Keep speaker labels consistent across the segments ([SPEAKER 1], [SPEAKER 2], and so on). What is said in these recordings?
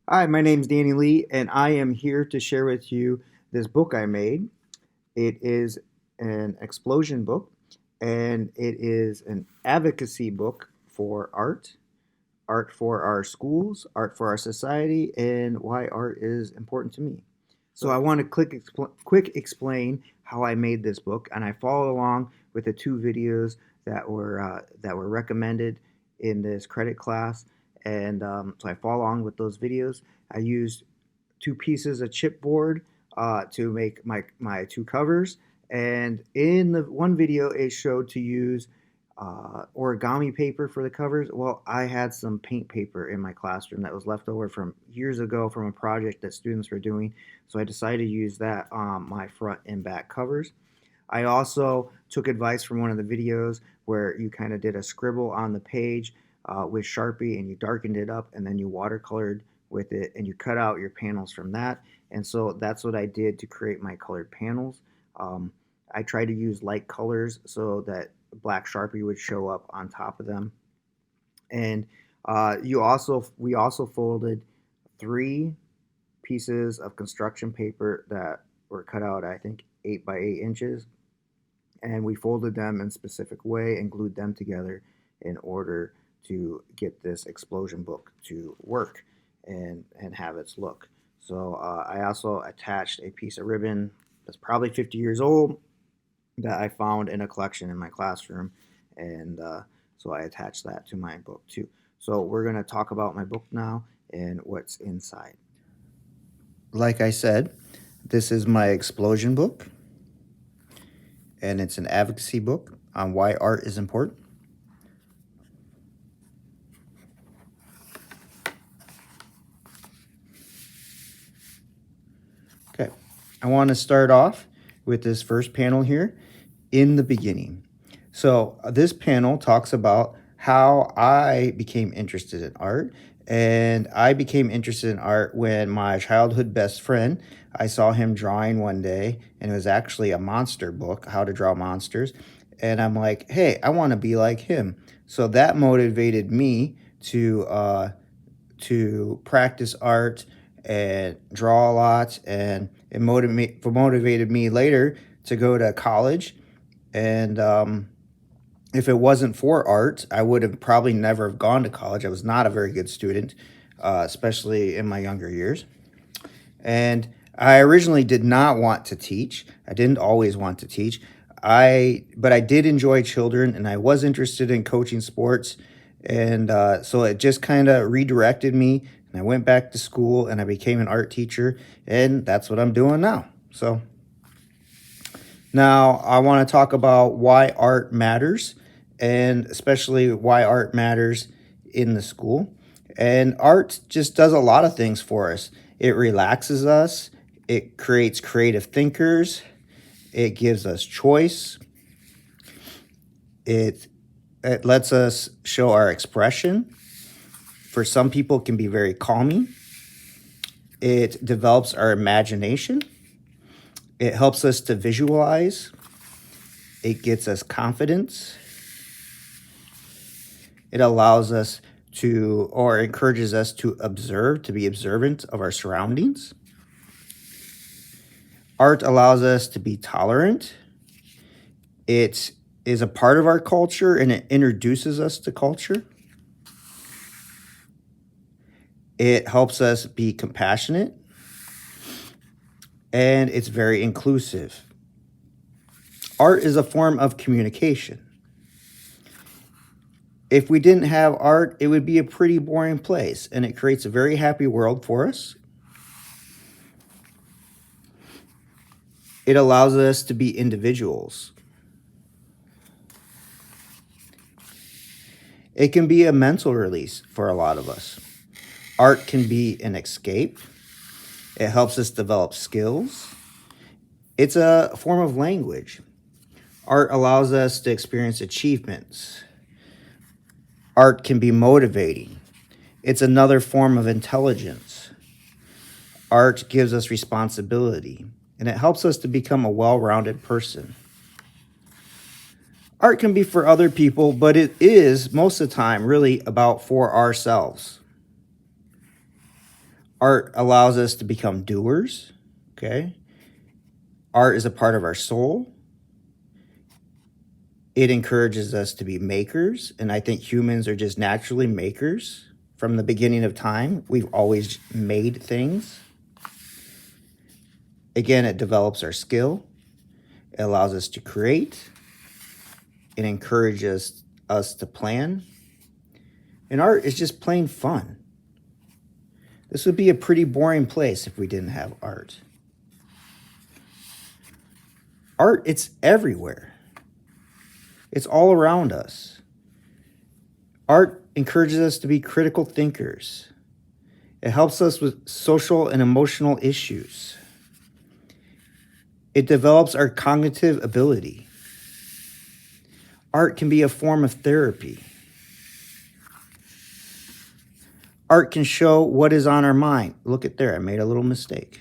[SPEAKER 1] Hi, my name's Danny Lee, and I am here to share with you this book I made. It is an explosion book, and it is an advocacy book for art for our schools, art for our society, and why art is important to me. So I want to quick explain how I made this book, and I followed along with the two videos that were recommended in this credit class, and so I follow along with those videos. I used two pieces of chipboard to make my two covers, and in the one video, it showed to use origami paper for the covers. Well, I had some paint paper in my classroom that was left over from years ago from a project that students were doing, so I decided to use that on my front and back covers. I also took advice from one of the videos where you kind of did a scribble on the page with Sharpie and you darkened it up and then you watercolored with it and you cut out your panels from that. And so that's what I did to create my colored panels. I tried to use light colors so that black Sharpie would show up on top of them. And we also folded three pieces of construction paper that were cut out, I think, 8 by 8 inches, and we folded them in a specific way and glued them together in order to get this explosion book to work and have its look. So I also attached a piece of ribbon that's probably 50 years old that I found in a collection in my classroom, and so I attached that to my book too. So we're going to talk about my book now and what's inside. Like I said, this is my explosion book, and it's an advocacy book on why art is important. Okay, I want to start off with this first panel here, in the beginning. So this panel talks about how I became interested in art. And I became interested in art when my childhood best friend, I saw him drawing one day, and it was actually a monster book, how to draw monsters. And I'm like, hey, I want to be like him. So that motivated me to practice art and draw a lot, and it motivated me later to go to college. And if it wasn't for art, I would have probably never have gone to college. I was not a very good student, especially in my younger years. And I originally did not want to teach. I didn't always want to teach. But I did enjoy children, and I was interested in coaching sports, and so it just kind of redirected me. And I went back to school, and I became an art teacher, and that's what I'm doing now. So now I want to talk about why art matters, and especially why art matters in the school. And art just does a lot of things for us. It relaxes us, it creates creative thinkers, it gives us choice, it, it lets us show our expression. For some people, it can be very calming. It develops our imagination. It helps us to visualize. It gets us confidence. It allows us to, or encourages us to observe, to be observant of our surroundings. Art allows us to be tolerant. It is a part of our culture, and it introduces us to culture. It helps us be compassionate, and it's very inclusive. Art is a form of communication. If we didn't have art, it would be a pretty boring place, and it creates a very happy world for us. It allows us to be individuals. It can be a mental release for a lot of us. Art can be an escape. It helps us develop skills. It's a form of language. Art allows us to experience achievements. Art can be motivating. It's another form of intelligence. Art gives us responsibility, and it helps us to become a well-rounded person. Art can be for other people, but it is most of the time really about for ourselves. Art allows us to become doers, okay? Art is a part of our soul. It encourages us to be makers, and I think humans are just naturally makers. From the beginning of time, we've always made things. Again, it develops our skill. It allows us to create. It encourages us to plan. And art is just plain fun. This would be a pretty boring place if we didn't have art. Art, it's everywhere. It's all around us. Art encourages us to be critical thinkers. It helps us with social and emotional issues. It develops our cognitive ability. Art can be a form of therapy. Art can show what is on our mind. Look at there, I made a little mistake.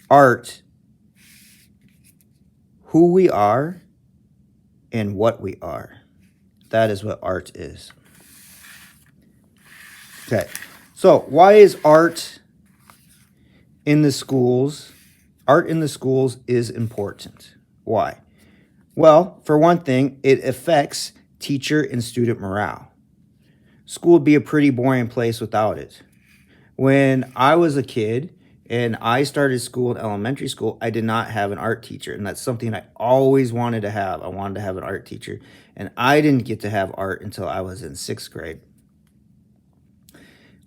[SPEAKER 1] Art, who we are and what we are. That is what art is. Okay, so why is art in the schools? Art in the schools is important. Why? Well, for one thing, it affects teacher and student morale. School would be a pretty boring place without it. When I was a kid and I started school in elementary school, I did not have an art teacher, and that's something I always wanted to have. I wanted to have an art teacher, and I didn't get to have art until I was in 6th grade.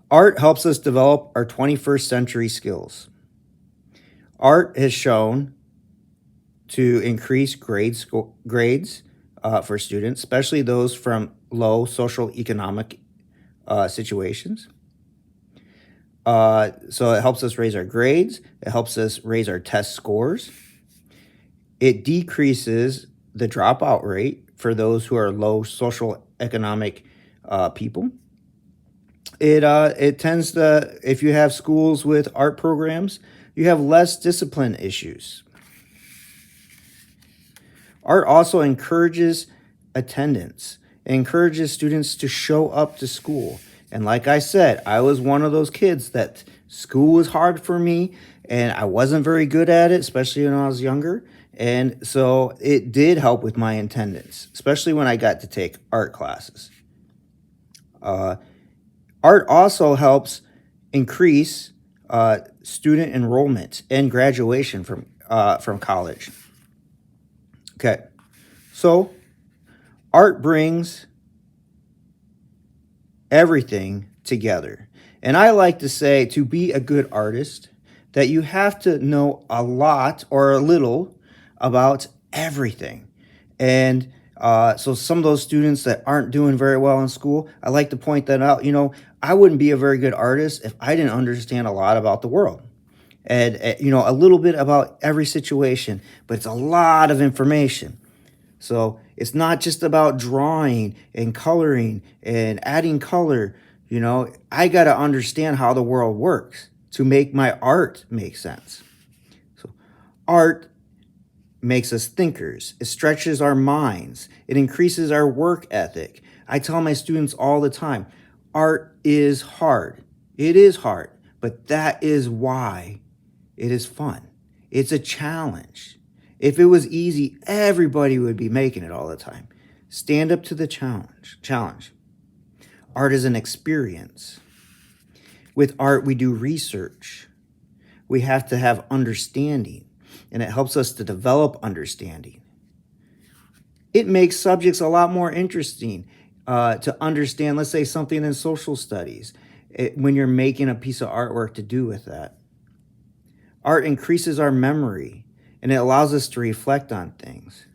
[SPEAKER 1] Art helps us develop our 21st century skills. Art has shown to increase grades for students, especially those from low social economic situations. So it helps us raise our grades. It helps us raise our test scores. It decreases the dropout rate for those who are low social economic people. It tends to, if you have schools with art programs, you have less discipline issues. Art also encourages attendance. It encourages students to show up to school. And like I said, I was one of those kids that school was hard for me and I wasn't very good at it, especially when I was younger. And so it did help with my attendance, especially when I got to take art classes. Art also helps increase student enrollment and graduation from college. Okay, so art brings everything together. And I like to say, to be a good artist, that you have to know a lot or a little about everything. And so some of those students that aren't doing very well in school, I like to point that out. You know, I wouldn't be a very good artist if I didn't understand a lot about the world. And, you know, a little bit about every situation, but it's a lot of information. So it's not just about drawing and coloring and adding color. You know, I got to understand how the world works to make my art make sense. So art makes us thinkers. It stretches our minds. It increases our work ethic. I tell my students all the time, art is hard. It is hard, but that is why it is fun. It's a challenge. If it was easy, everybody would be making it all the time. Stand up to the challenge. Art is an experience. With art, we do research. We have to have understanding, and it helps us to develop understanding. It makes subjects a lot more interesting to understand, let's say something in social studies, when you're making a piece of artwork to do with that. Art increases our memory, and it allows us to reflect on things.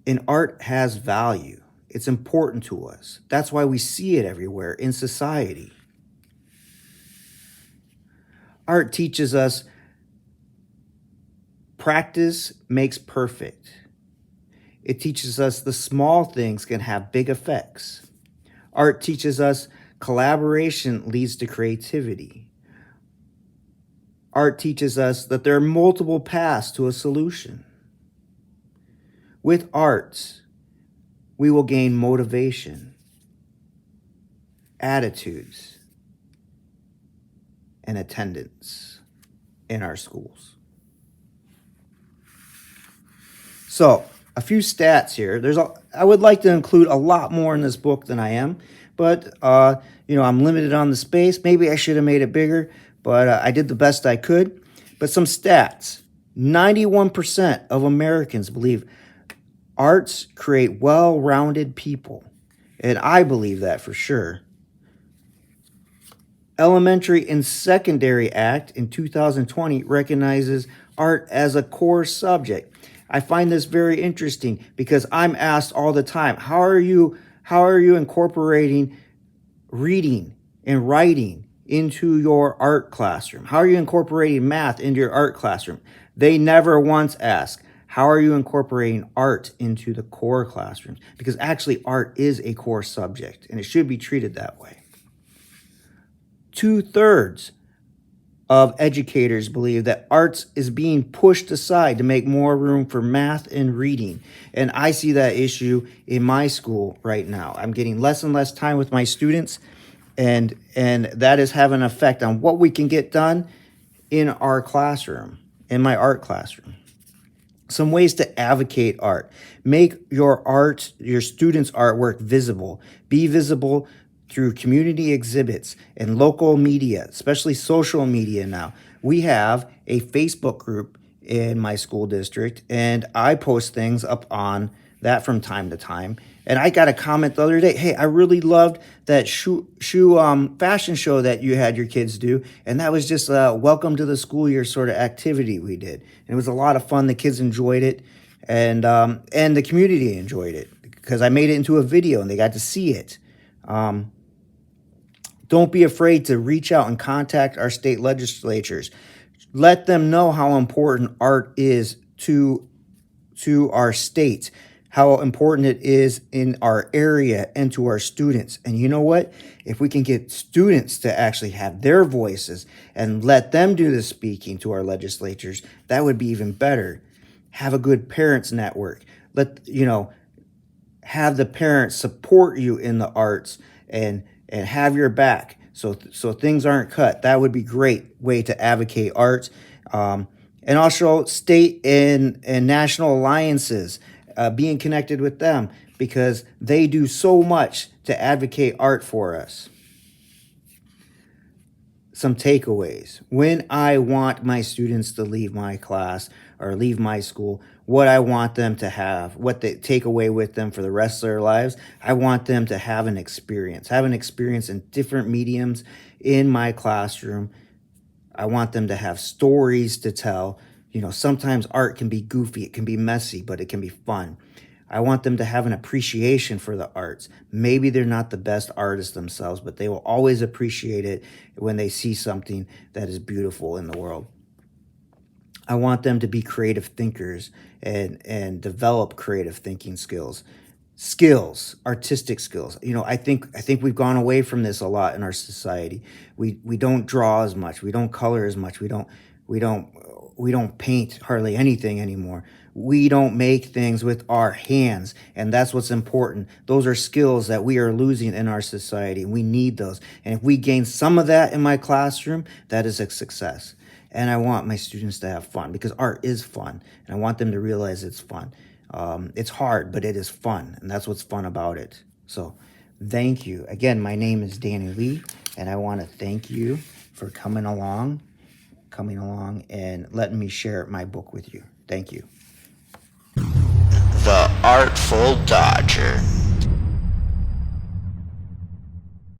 [SPEAKER 1] And art has value. It's important to us. That's why we see it everywhere in society. Art teaches us practice makes perfect. It teaches us the small things can have big effects. Art teaches us collaboration leads to creativity. Art teaches us that there are multiple paths to a solution. With art, we will gain motivation. attitudes and attendance in our schools. So, a few stats here. I would like to include a lot more in this book than I am, but I'm limited on the space. Maybe I should have made it bigger, but I did the best I could. But some stats: 91% of Americans believe arts create well-rounded people, and I believe that for sure. Elementary and Secondary Act in 2020 recognizes art as a core subject. I find this very interesting because I'm asked all the time, how are you incorporating reading and writing into your art classroom? How are you incorporating math into your art classroom? They never once ask, how are you incorporating art into the core classrooms? Because actually art is a core subject and it should be treated that way. 2/3 of educators believe that arts is being pushed aside to make more room for math and reading. And I see that issue in my school right now. I'm getting less and less time with my students, and that is having an effect on what we can get done in our classroom, in my art classroom. Some ways to advocate art. Make your students' artwork visible. Be visible through community exhibits and local media, especially social media now. We have a Facebook group in my school district, and I post things up on that from time to time. And I got a comment the other day, hey, I really loved that shoe fashion show that you had your kids do. And that was just a welcome to the school year sort of activity we did. And it was a lot of fun. The kids enjoyed it, and the community enjoyed it because I made it into a video and they got to see it. Don't be afraid to reach out and contact our state legislatures. Let them know how important art is to our state, how important it is in our area and to our students. And you know what? If we can get students to actually have their voices and let them do the speaking to our legislatures, that would be even better. Have a good parents network. Have the parents support you in the arts and have your back so things aren't cut. That would be a great way to advocate arts. And also state and national alliances, being connected with them because they do so much to advocate art for us. Some takeaways. When I want my students to leave my class or leave my school, what I want them to have, what they take away with them for the rest of their lives, I want them to have an experience in different mediums in my classroom. I want them to have stories to tell. Sometimes art can be goofy, it can be messy, but it can be fun. I want them to have an appreciation for the arts. Maybe they're not the best artists themselves, but they will always appreciate it when they see something that is beautiful in the world. I want them to be creative thinkers and develop creative thinking skills, artistic skills. I think we've gone away from this a lot in our society. We don't draw as much. We don't color as much. We don't paint hardly anything anymore. We don't make things with our hands, and that's what's important. Those are skills that we are losing in our society, and we need those. And if we gain some of that in my classroom, that is a success. And I want my students to have fun because art is fun, and I want them to realize it's fun. It's hard, but it is fun, and that's what's fun about it. So thank you. Again, my name is Danny Lee, and I want to thank you for coming along and letting me share my book with you. Thank you.
[SPEAKER 2] The Artful Dodger.